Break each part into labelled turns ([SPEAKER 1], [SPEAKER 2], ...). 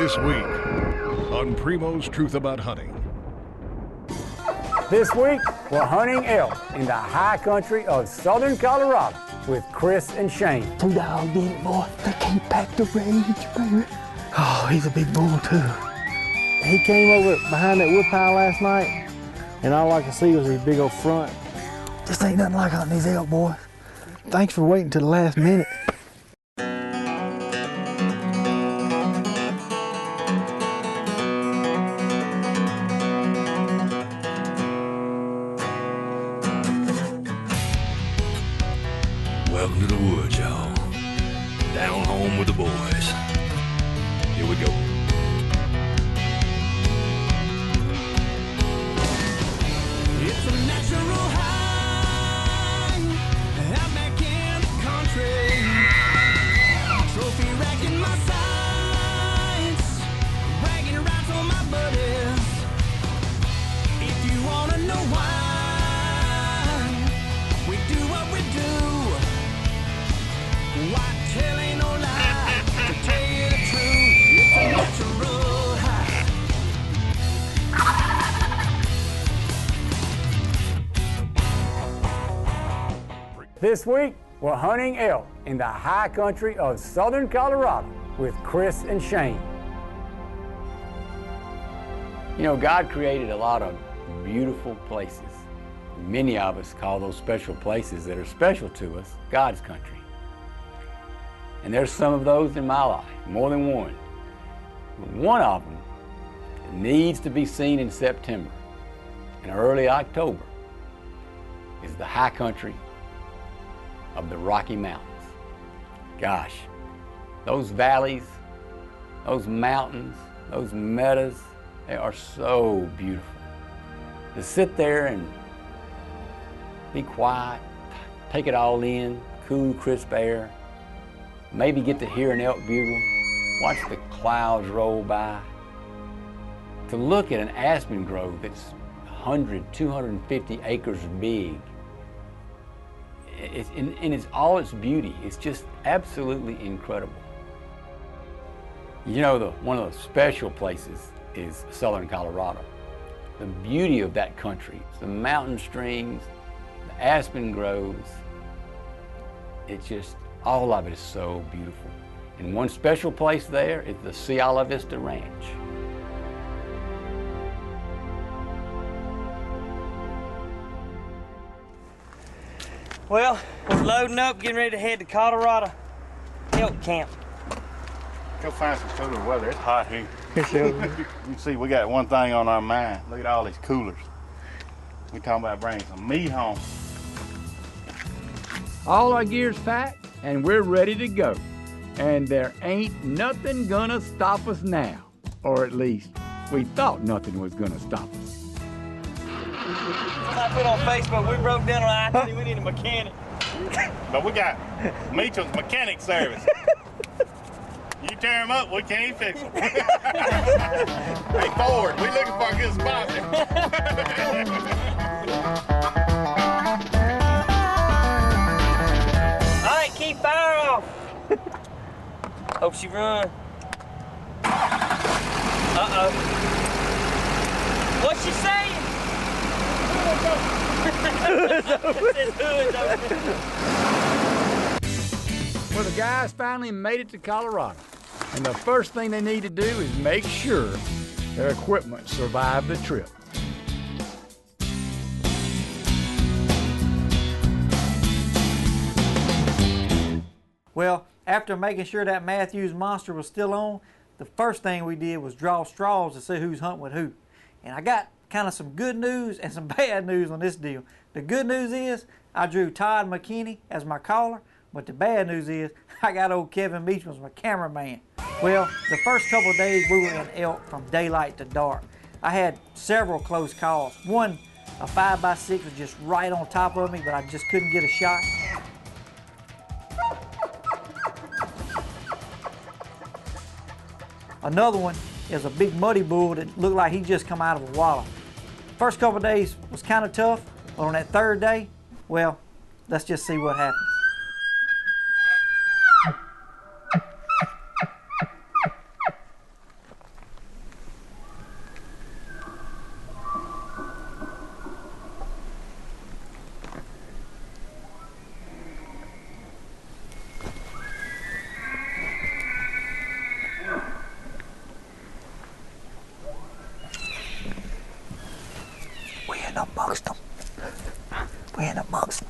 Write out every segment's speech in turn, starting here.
[SPEAKER 1] This week on Primo's Truth About Hunting.
[SPEAKER 2] This week, we're hunting elk in the high country of southern Colorado with Chris and Shane.
[SPEAKER 3] Two dog did it, boy. They can't pack the rage, baby. Oh, he's a big bull, too. He came over behind that wood pile last night, and all I could see was his big old front. Just ain't nothing like hunting these elk, boys. Thanks for waiting till the last minute.
[SPEAKER 4] Welcome to the woods, y'all. Down home with the boys. Here we go.
[SPEAKER 5] It's a natural high, out back in the country. Trophy rack in my sights, bragging rights on my buddies. If you wanna know why we do what we do, why tell ain't no lie, to tell you the truth, it's a natural high.
[SPEAKER 2] This week, we're hunting elk in the high country of southern Colorado with Chris and Shane. You know, God created a lot of beautiful places. Many of us call those special places that are special to us God's country. And there's some of those in my life, more than one. One of them needs to be seen in September and early October is the high country of the Rocky Mountains. Gosh, those valleys, those mountains, those meadows, they are so beautiful. To sit there and be quiet, take it all in, cool, crisp air, maybe get to hear an elk bugle, watch the clouds roll by, to look at an aspen grove that's 100, 250 acres big. In its all its beauty, it's just absolutely incredible. You know, one of the special places is southern Colorado. The beauty of that country, the mountain streams, the aspen groves, it's just, all of it is so beautiful. And one special place there is the Ciala Vista Ranch.
[SPEAKER 6] Well, we're loading up, getting ready to head to Colorado elk camp.
[SPEAKER 7] Go find some cooler weather. It's hot here. You see, we got one thing on our mind. Look at all these coolers. We talking about bringing some meat home.
[SPEAKER 2] All our gear's packed and we're ready to go. And there ain't nothing gonna stop us now. Or at least, we thought nothing was gonna stop us.
[SPEAKER 6] I put on Facebook, we broke down on I-30, we need a mechanic.
[SPEAKER 7] But we got Mitchell's Mechanic Service. You tear them up, we can't even fix them. Hey, Ford, we looking for a good sponsor.
[SPEAKER 6] All right, keep fire off. Hope she run. Uh-oh. What's she saying?
[SPEAKER 2] Well, the guys finally made it to Colorado. And the first thing they need to do is make sure their equipment survived the trip.
[SPEAKER 8] Well, after making sure that Matthews monster was still on, the first thing we did was draw straws to see who's hunting with who. And I got kind of some good news and some bad news on this deal. The good news is I drew Todd McKinney as my caller, but the bad news is I got old Kevin Meacham as my cameraman. Well, the first couple of days we were in elk from daylight to dark. I had several close calls. One, a 5x6 was just right on top of me, but I just couldn't get a shot. Another one is a big muddy bull that looked like he just come out of a wallow. First couple of days was kind of tough, but on that third day, well, let's just see what happens. We're in amongst.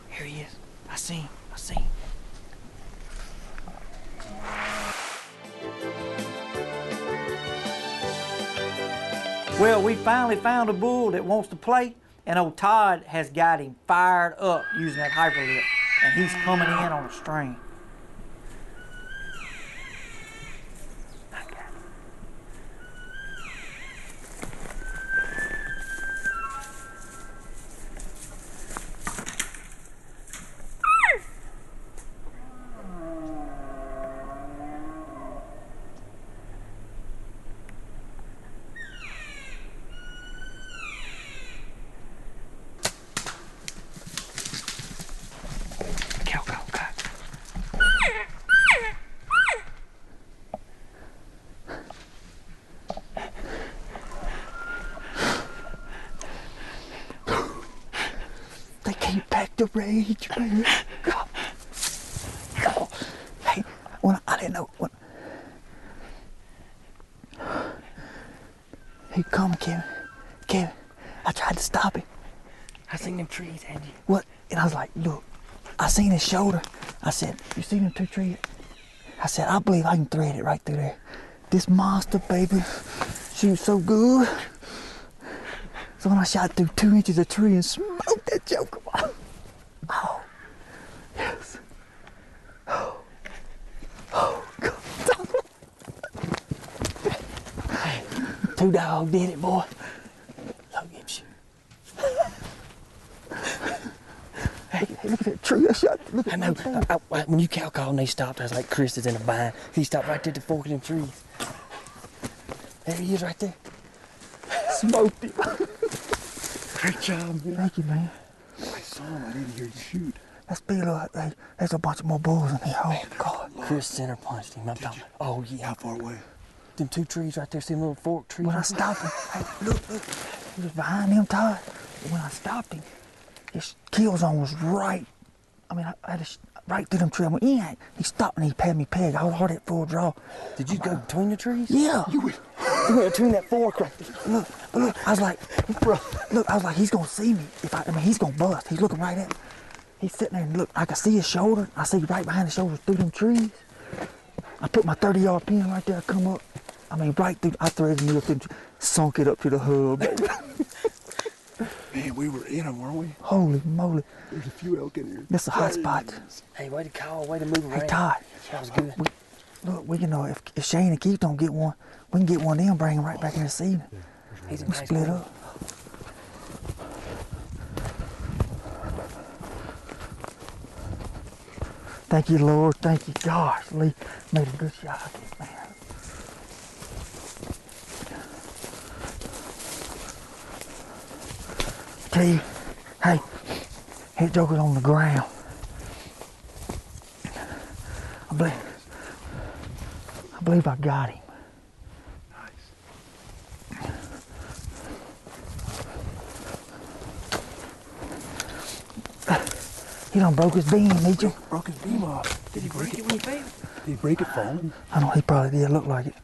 [SPEAKER 8] Here he is. I see him. I see him. Well, we finally found a bull that wants to play, and old Todd has got him fired up using that hyperlip, and he's coming in on a string. They came back to rage, baby. God. God. Hey, I didn't know. Hey, come, Kevin. Kevin, I tried to stop him.
[SPEAKER 6] I seen them trees, Angie.
[SPEAKER 8] What? And I was like, look, I seen his shoulder. I said, you see them two trees? I said, I believe I can thread it right through there. This monster, baby, shoots so good. So when I shot through 2 inches of tree and smoked that joker. Oh, yes. Oh, God. Two dog did it, boy. Look at you. Hey, look at that tree I shot. Look at
[SPEAKER 6] I know. When you cow called and they stopped, I was like, Chris is in a bind. He stopped right there at the fork of them trees. There he is right there.
[SPEAKER 8] Smoked him.
[SPEAKER 3] Great job, man.
[SPEAKER 8] Thank you, man.
[SPEAKER 3] I saw him. I didn't hear you shoot.
[SPEAKER 8] Let's be like, hey, there's a bunch more bulls in here. Oh, God.
[SPEAKER 6] Chris center punched him. I'm talking. Oh, yeah.
[SPEAKER 3] How far away?
[SPEAKER 6] Them two trees right there. See them little fork trees?
[SPEAKER 8] When I stopped him, hey, look, he was behind them, Todd. When I stopped him, his kill zone was right. I mean, I had to right through them trees. I went, yeah. He stopped and he had me peg. I was hard at full draw.
[SPEAKER 6] Did you go between the trees?
[SPEAKER 8] Yeah.
[SPEAKER 6] You went between that fork right there.
[SPEAKER 8] Look, I was like, bro, look, I was like, he's gonna see me. I mean, he's gonna bust. He's looking right at me. He's sitting there and look, I can see his shoulder. I see right behind his shoulder through them trees. I put my 30-yard pin right there, I come up. I mean, right through, I threaded the needle through, sunk it up to the hub.
[SPEAKER 3] Man, we were in them, weren't we?
[SPEAKER 8] Holy moly.
[SPEAKER 3] There's a few elk in here.
[SPEAKER 8] This is a hot spot.
[SPEAKER 6] Hey, way to call, way to move around.
[SPEAKER 8] Hey, Todd.
[SPEAKER 6] That was good.
[SPEAKER 8] Look, we can know if Shane and Keith don't get one, we can get one of them, bring them right back here this evening.
[SPEAKER 6] He's a
[SPEAKER 8] We
[SPEAKER 6] nice
[SPEAKER 8] split
[SPEAKER 6] boy.
[SPEAKER 8] up. Thank you, Lord. Thank you. Gosh, Lee made a good shot, man. Tell you, hey, his joker's on the ground. I believe I got him. He done broke his beam, Mitchell.
[SPEAKER 3] Broke his beam off.
[SPEAKER 6] Did he break it when he fell?
[SPEAKER 3] Did he break it falling?
[SPEAKER 8] I don't know, he probably did look like it.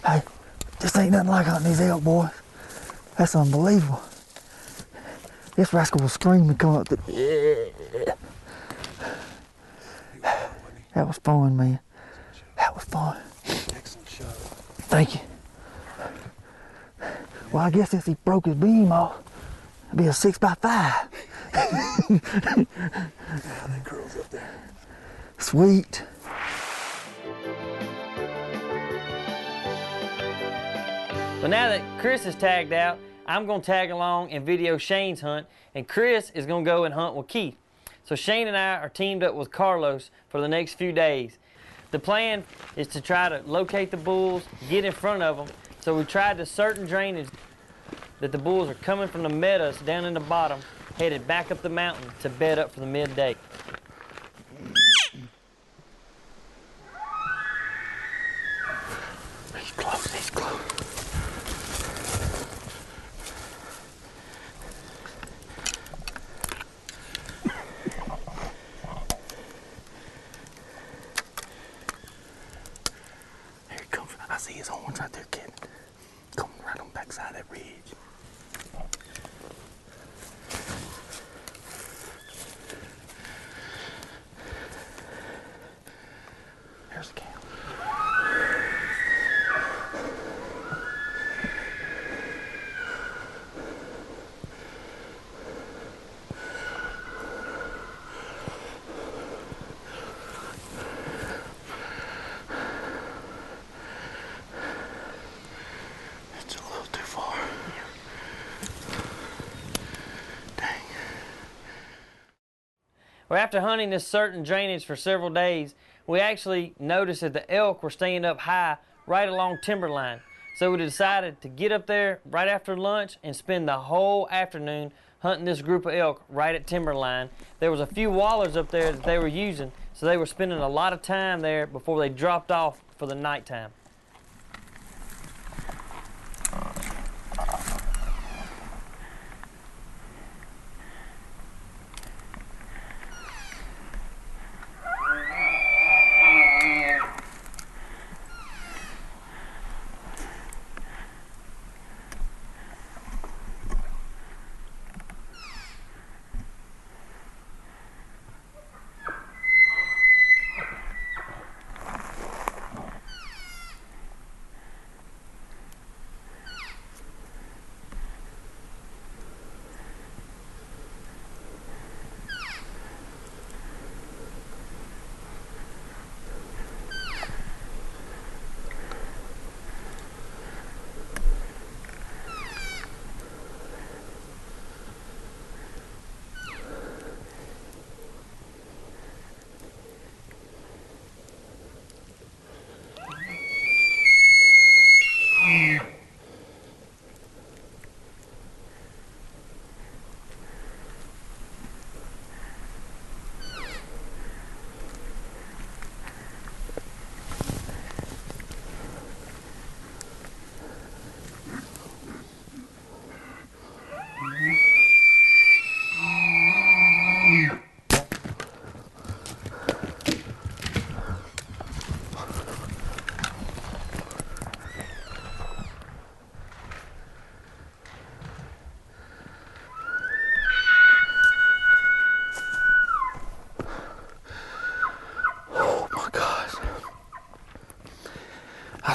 [SPEAKER 8] Hey, this ain't nothing like hunting these elk, boys. That's unbelievable. This rascal was screaming coming up the... That was fun, man. That was fun.
[SPEAKER 3] Excellent shot.
[SPEAKER 8] Thank you. Well, I guess since he broke his beam off, it'd be a 6x5.
[SPEAKER 3] Yeah, that girl's up there.
[SPEAKER 8] Sweet.
[SPEAKER 6] So now that Chris is tagged out, I'm going to tag along and video Shane's hunt, and Chris is going to go and hunt with Keith. So Shane and I are teamed up with Carlos for the next few days. The plan is to try to locate the bulls, get in front of them. So we tried the certain drainage that the bulls are coming from the meadows down in the bottom headed back up the mountain to bed up for the midday.
[SPEAKER 3] He's close, he's close. Here he comes. I see his horns right there, kid. Coming right on the backside of that ridge. There's the cow. It's a little too far. Dang.
[SPEAKER 6] Well, after hunting this certain drainage for several days, we actually noticed that the elk were staying up high right along timberline. So we decided to get up there right after lunch and spend the whole afternoon hunting this group of elk right at timberline. There was a few wallers up there that they were using, so they were spending a lot of time there before they dropped off for the nighttime.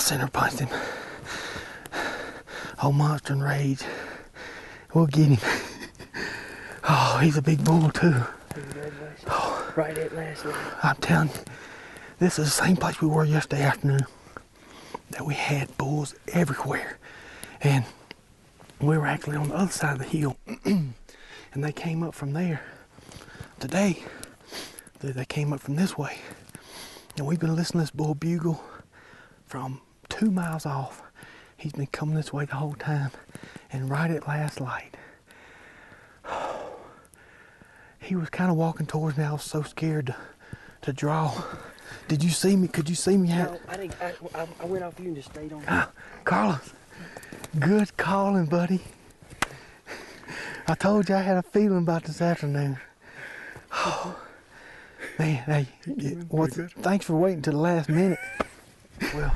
[SPEAKER 3] Center punched him. Old Monster and Rage. We'll get him. Oh, he's a big bull too. Oh,
[SPEAKER 6] Right at last night.
[SPEAKER 3] I'm telling you, this is the same place we were yesterday afternoon. That we had bulls everywhere. And we were actually on the other side of the hill. And they came up from there. Today, they came up from this way. And we've been listening to this bull bugle from 2 miles off. He's been coming this way the whole time. And right at last light, he was kind of walking towards me. I was so scared to draw. Did you see me? Could you see me?
[SPEAKER 6] No, I didn't. I went off you and just stayed on.
[SPEAKER 3] Carlos, good calling, buddy. I told you I had a feeling about this afternoon. Oh, man, hey, thanks for waiting till the last minute. Well,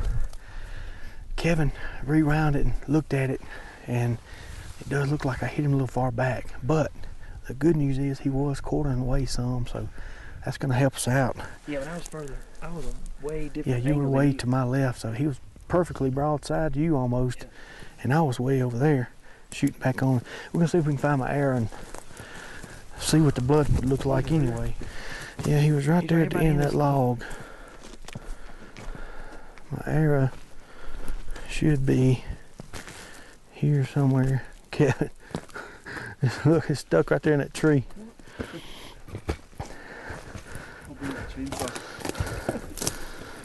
[SPEAKER 3] Kevin rewound it and looked at it, and it does look like I hit him a little far back. But the good news is he was quartering away some, so that's going to help us out.
[SPEAKER 6] Yeah, when I was further, I was a way different.
[SPEAKER 3] Yeah, you were way to my left, so he was perfectly broadside to you almost, yeah. And I was way over there shooting back on. We're going to see if we can find my arrow and see what the blood would look like anyway. Yeah, he was right there at the end of that log. My arrow should be here somewhere. Kevin, look, it's stuck right there in that tree.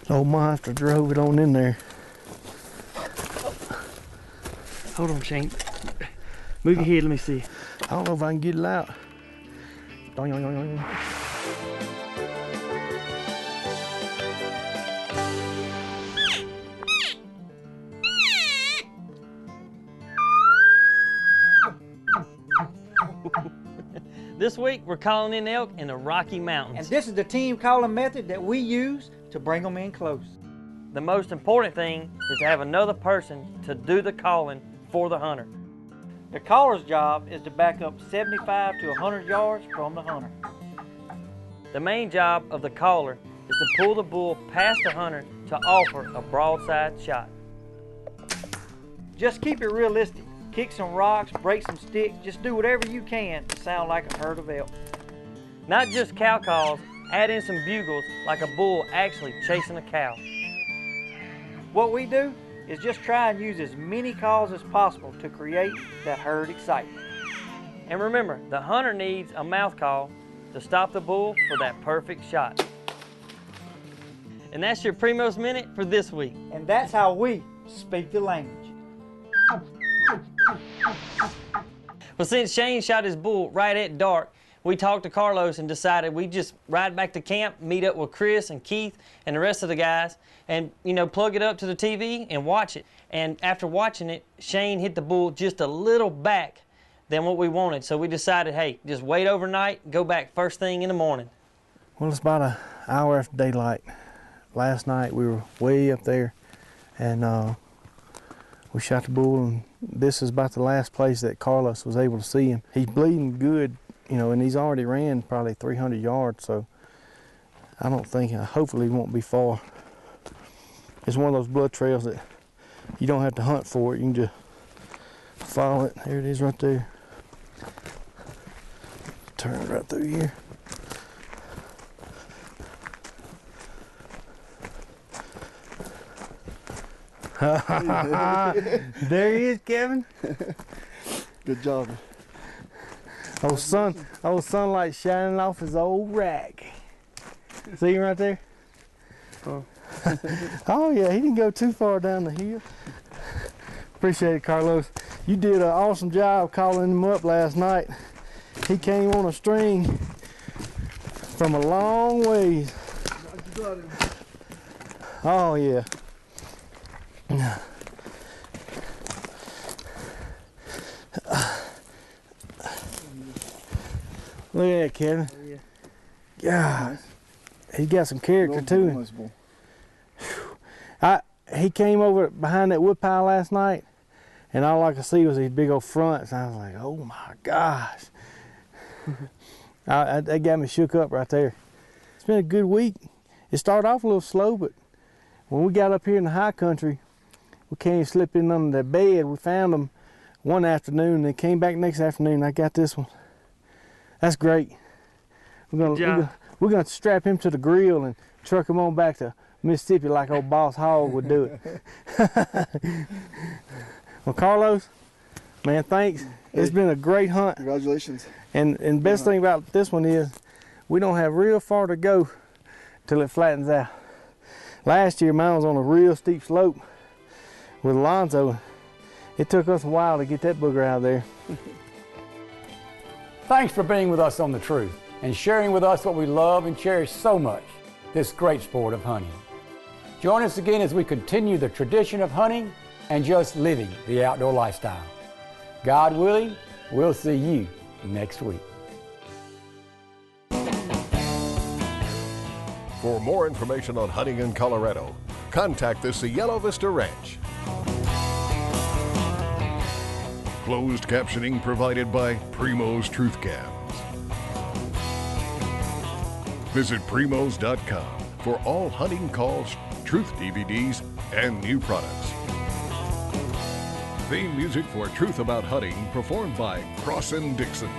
[SPEAKER 3] Old Monster drove it on in there.
[SPEAKER 6] Hold on, Shane. Move your head, let me see.
[SPEAKER 3] I don't know if I can get it out. Doing, doing, doing, doing.
[SPEAKER 6] This week, we're calling in elk in the Rocky Mountains.
[SPEAKER 8] And this is the team calling method that we use to bring them in close.
[SPEAKER 6] The most important thing is to have another person to do the calling for the hunter. The caller's job is to back up 75 to 100 yards from the hunter. The main job of the caller is to pull the bull past the hunter to offer a broadside shot. Just keep it realistic. Kick some rocks, break some sticks, just do whatever you can to sound like a herd of elk. Not just cow calls, add in some bugles like a bull actually chasing a cow. What we do is just try and use as many calls as possible to create that herd excitement. And remember, the hunter needs a mouth call to stop the bull for that perfect shot. And that's your Primos Minute for this week. And that's how we speak the language. Well, since Shane shot his bull right at dark, we talked to Carlos and decided we'd just ride back to camp, meet up with Chris and Keith and the rest of the guys, and, you know, plug it up to the TV and watch it. And after watching it, Shane hit the bull just a little back than what we wanted. So we decided, hey, just wait overnight, go back first thing in the morning.
[SPEAKER 3] Well, it's about an hour after daylight. Last night we were way up there, and we shot the bull, and this is about the last place that Carlos was able to see him. He's bleeding good, you know, and he's already ran probably 300 yards, so I don't think, hopefully he won't be far. It's one of those blood trails that you don't have to hunt for it, you can just follow it. There it is right there. Turn right through here. There he is, Kevin.
[SPEAKER 9] Good job.
[SPEAKER 3] Old sunlight shining off his old rack. See him right there?
[SPEAKER 9] Oh.
[SPEAKER 3] Oh yeah, he didn't go too far down the hill. Appreciate it, Carlos. You did an awesome job calling him up last night. He came on a string from a long ways. Oh yeah. Look at that, Kevin. God, he's got some character too. He came over behind that wood pile last night, and all I could see was these big old fronts. And I was like, oh my gosh. That got me shook up right there. It's been a good week. It started off a little slow, but when we got up here in the high country, we came slipping under the bed. We found them one afternoon, and they came back next afternoon. I got this one. That's great. We're gonna strap him to the grill and truck him on back to Mississippi like old Boss Hogg would do it. Well, Carlos, man, thanks.
[SPEAKER 9] Hey,
[SPEAKER 3] it's been a great hunt.
[SPEAKER 9] Congratulations.
[SPEAKER 3] And best thing about this one is we don't have real far to go till it flattens out. Last year, mine was on a real steep slope with Alonzo. It took us a while to get that booger out of there.
[SPEAKER 2] Thanks for being with us on The Truth and sharing with us what we love and cherish so much, this great sport of hunting. Join us again as we continue the tradition of hunting and just living the outdoor lifestyle. God willing, we'll see you next week.
[SPEAKER 1] For more information on hunting in Colorado, contact the Cielo Vista Ranch. Closed captioning provided by Primo's Truth Cams. Visit primos.com for all hunting calls, truth DVDs, and new products. Theme music for Truth About Hunting performed by Crossin' Dixon.